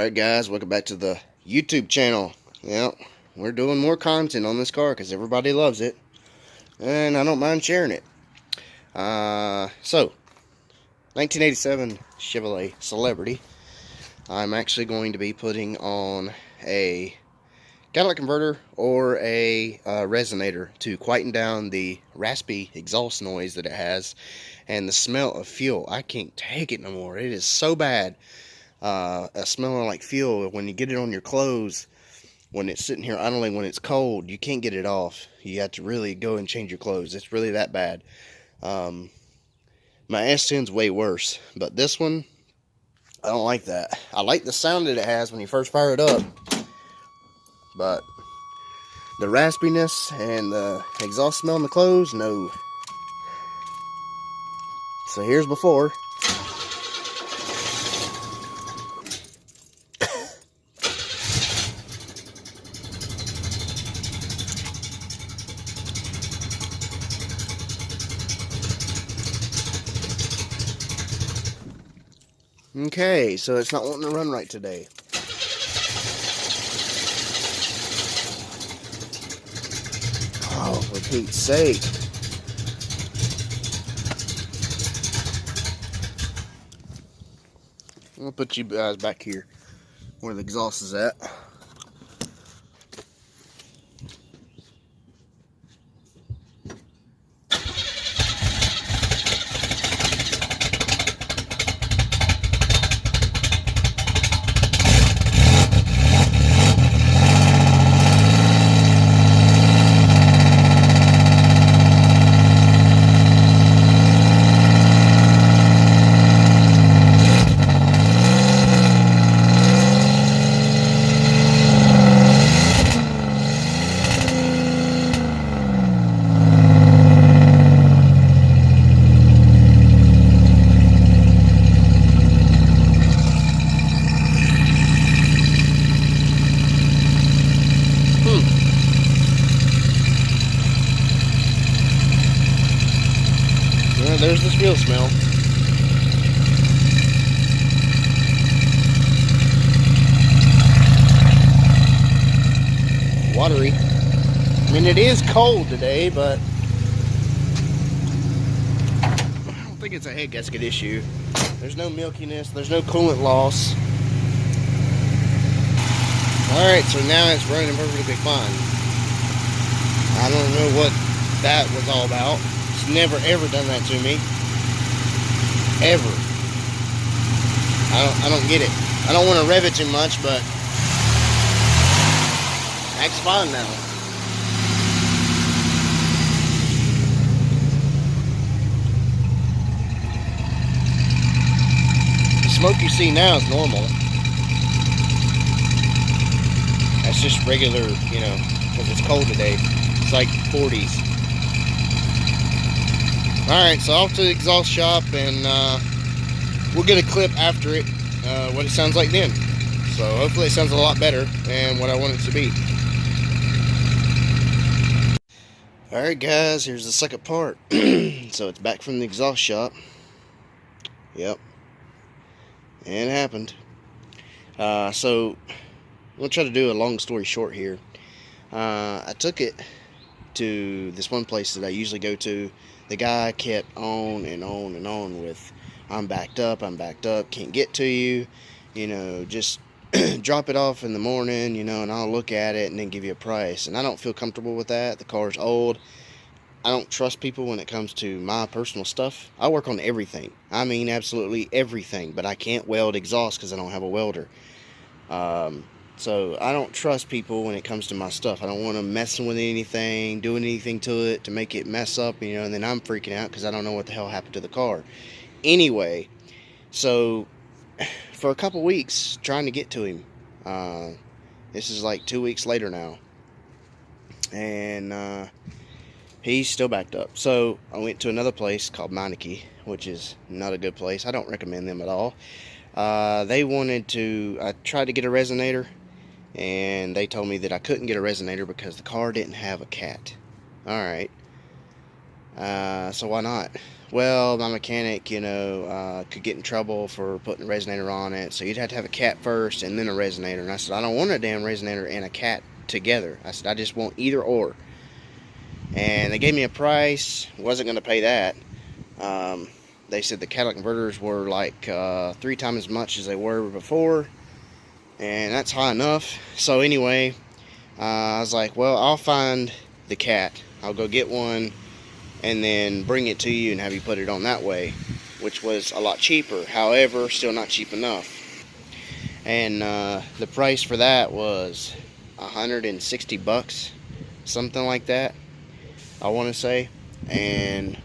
Alright guys, welcome back to the YouTube channel. Yep, we're doing more content on this car because everybody loves it. And I don't mind sharing it. So, 1987 Chevrolet Celebrity. I'm actually going to be putting on a catalytic converter or a resonator to quieten down the raspy exhaust noise that it has and the smell of fuel. I can't take it no more. It is so bad. Smelling like fuel when you get it on your clothes, when it's sitting here idling when it's cold, you can't get it off. You have to really go and change your clothes. It's really that bad. My S10's way worse, but this one, I don't like that. I like the sound that it has when you first fire it up, but the raspiness and the exhaust smell in the clothes, no. So here's before. Okay, so it's not wanting to run right today. Oh, for Pete's sake. I'm going to put you guys back here where the exhaust is at. There's the fuel smell. Watery. I mean, it is cold today, but I don't think it's a head gasket issue. There's no milkiness. There's no coolant loss. Alright, so now it's running perfectly fine. I don't know what that was all about. It's never ever done that to me. Ever. I don't get it. I don't want to rev it too much, but acts fine now. The smoke you see now is normal. That's just regular, you know, because it's cold today. It's like 40s. Alright, so off to the exhaust shop, and we'll get a clip after it, what it sounds like then. So hopefully it sounds a lot better than what I want it to be. Alright guys, here's the second part. So it's back from the exhaust shop. Yep. And it happened. So I'm going to try to do a long story short here. I took it to this one place that I usually go to. The guy kept on and on and on with, I'm backed up, can't get to you, you know, just drop it off in the morning, you know, and I'll look at it and then give you a price. And I don't feel comfortable with that. The car's old. I don't trust people when it comes to my personal stuff. I work on everything. I mean, absolutely everything, but I can't weld exhaust because I don't have a welder. So I don't trust people when it comes to my stuff. I don't want them messing with anything, doing anything to it to make it mess up, you know, and then I'm freaking out because I don't know what the hell happened to the car. Anyway, so for a couple weeks trying to get to him, this is like 2 weeks later now, and he's still backed up. So I went to another place called Magnaflow, which is not a good place. I don't recommend them at all. They wanted to, I tried to get a resonator, and they told me that I couldn't get a resonator because the car didn't have a cat. Alright. So why not? Well, my mechanic, you know, could get in trouble for putting a resonator on it, so you'd have to have a cat first and then a resonator. And I said, I don't want a damn resonator and a cat together. I said, I just want either or. And they gave me a price. Wasn't going to pay that. They said the catalytic converters were like 3 times as much as they were before, and that's high enough. So anyway, I was like, well, I'll find the cat. I'll go get one and then bring it to you and have you put it on that way, which was a lot cheaper. However, still not cheap enough. And the price for that was $160, something like that, I want to say. And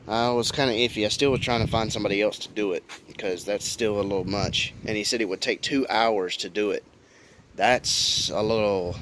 I was kind of iffy. I still was trying to find somebody else to do it, because that's still a little much. And he said it would take 2 hours to do it. That's a little,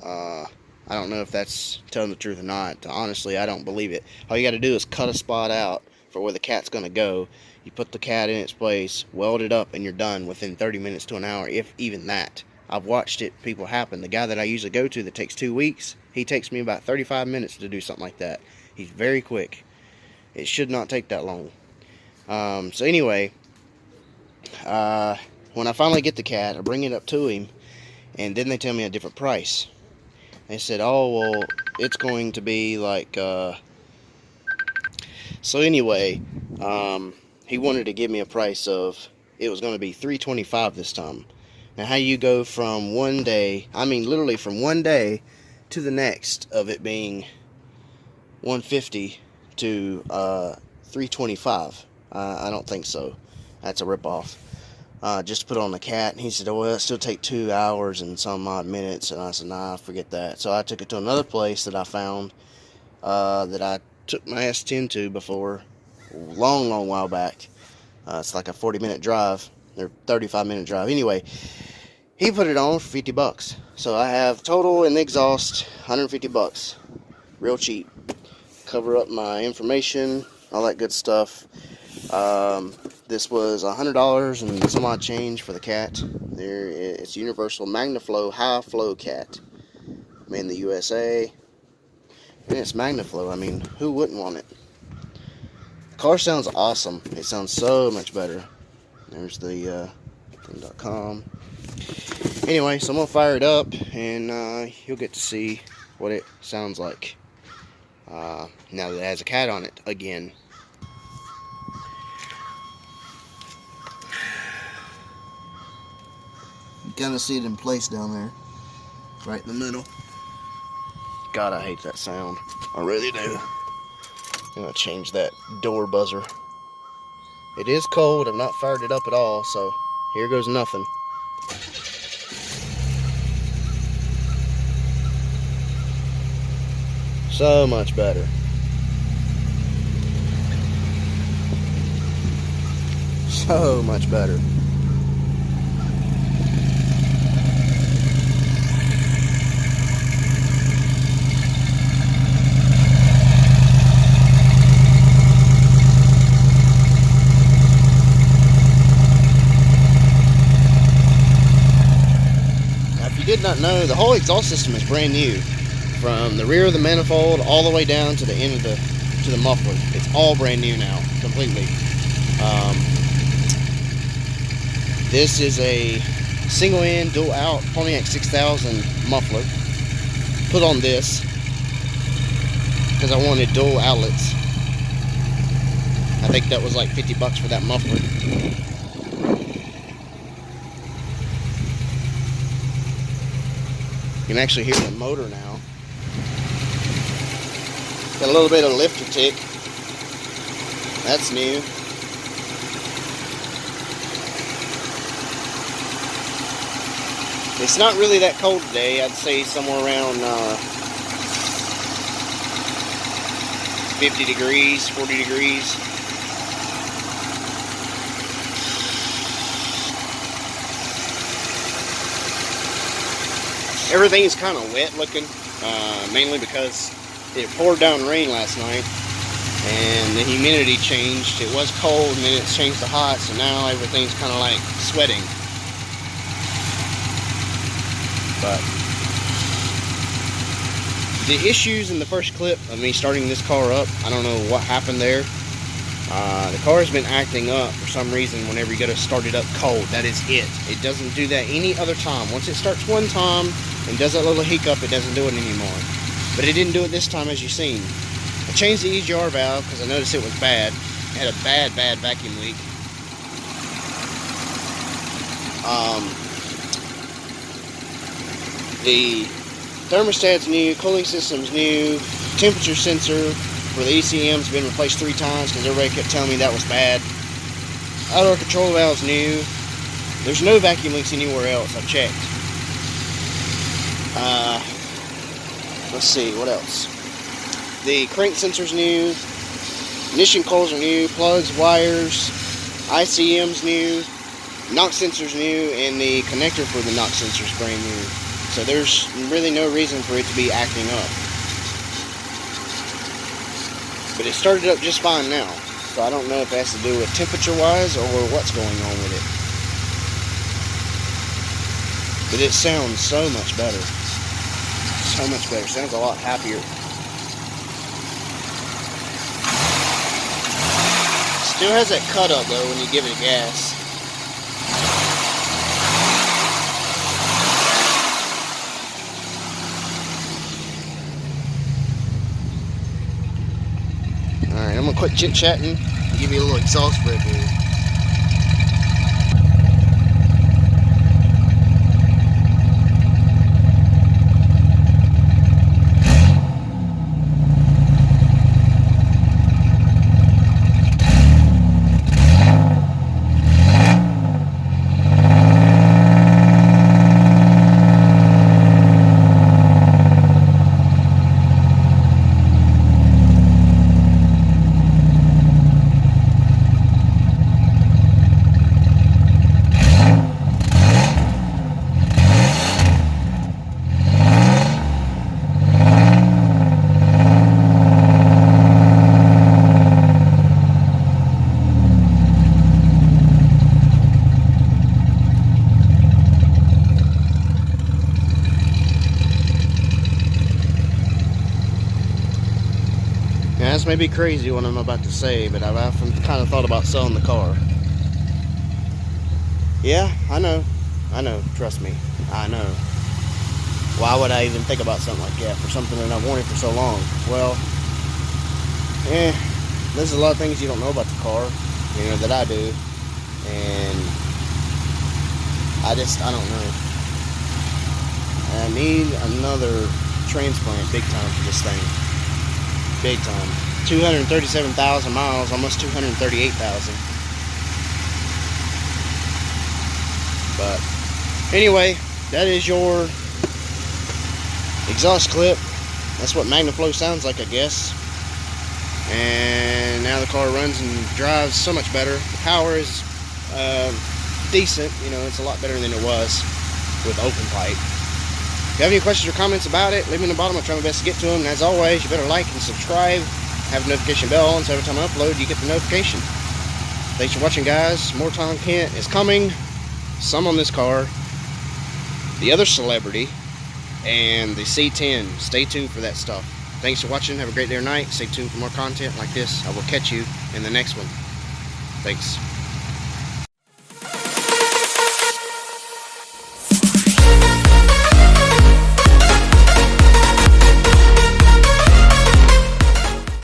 I don't know if that's telling the truth or not. Honestly, I don't believe it. All you got to do is cut a spot out for where the cat's going to go. You put the cat in its place, weld it up, and you're done within 30 minutes to an hour, if even that. I've watched it, people happen. The guy that I usually go to that takes 2 weeks, he takes me about 35 minutes to do something like that. He's very quick. It should not take that long. So anyway, when I finally get the cat, I bring it up to him, and then they tell me a different price. They said, oh, well, it's going to be like, so anyway, he wanted to give me a price of, it was going to be $325 this time. Now, how you go from one day, I mean, literally from one day to the next of it being $150 to $325, I don't think so. That's a ripoff. Just to put on the cat. And he said, oh, well, it'll still take 2 hours and some odd minutes. And I said, nah, forget that. So I took it to another place that I found, that I took my S10 to before, long while back. It's like a 40-minute drive, or 35-minute drive. Anyway, he put it on for $50. So I have total in the exhaust, $150. Real cheap. Cover up my information, all that good stuff. This was $100 and some odd change for the cat. There, it's Universal Magnaflow High Flow Cat, made in the USA. And it's Magnaflow. I mean, who wouldn't want it? The car sounds awesome. It sounds so much better. There's the thing.com. Anyway, so I'm gonna fire it up, and you'll get to see what it sounds like now that it has a cat on it again. You kind of see it in place down there, right in the middle. God, I hate that sound. I really do. I'm gonna change that door buzzer. It is cold. I've not fired it up at all, so here goes nothing. So much better. So much better. Now, if you did not know, the whole exhaust system is brand new. From the rear of the manifold all the way down to the end of the muffler. It's all brand new now, completely. This is a single in, dual out Pontiac 6000 muffler. Put on this because I wanted dual outlets. I think that was like $50 for that muffler. You can actually hear the motor now. Got a little bit of lifter tick. That's new. It's not really that cold today. I'd say somewhere around 50 degrees, 40 degrees. Everything's kind of wet looking, mainly because it poured down rain last night and the humidity changed. It was cold and then it's changed to hot, so now everything's kind of like sweating. But The issues in the first clip of me starting this car up, I don't know what happened there. The car has been acting up for some reason whenever you go to start it up cold. That is it. It doesn't do that any other time. Once it starts one time and does that little hiccup, it doesn't do it anymore. But it didn't do it this time, as you've seen. I changed the EGR valve because I noticed it was bad. It had a bad vacuum leak. The thermostat's new, cooling system's new, temperature sensor for the ECM's been replaced 3 times because everybody kept telling me that was bad. Outdoor control valve's new. There's no vacuum leaks anywhere else. I've checked. Let's see, what else? The crank sensor's new. Ignition coils are new. Plugs, wires, ICM's new. Knock sensor's new, and the connector for the knock sensor's brand new. So there's really no reason for it to be acting up. But it started up just fine now. So I don't know if it has to do with temperature-wise or what's going on with it. But it sounds so much better. So much better. Sounds a lot happier. Still has that cut up though when you give it gas. Alright, I'm gonna quit chit-chatting and give you a little exhaust rev here. Now, this may be crazy what I'm about to say, but I've often kind of thought about selling the car. Yeah, I know, trust me, I know. Why would I even think about something like that for something that I've wanted for so long? Well, there's a lot of things you don't know about the car, you know, that I do, and I don't know. I need another transplant big time for this thing. Big time. 237,000 miles, almost 238,000. But anyway, that is your exhaust clip. That's what Magnaflow sounds like, I guess. And now the car runs and drives so much better. The power is decent. You know, it's a lot better than it was with open pipe. If you have any questions or comments about it, leave them in the bottom. I'll try my best to get to them. And as always, you better like and subscribe. Have the notification bell on so every time I upload, you get the notification. Thanks for watching, guys. More content is coming. Some on this car, the other celebrity, and the C10. Stay tuned for that stuff. Thanks for watching. Have a great day or night. Stay tuned for more content like this. I will catch you in the next one. Thanks.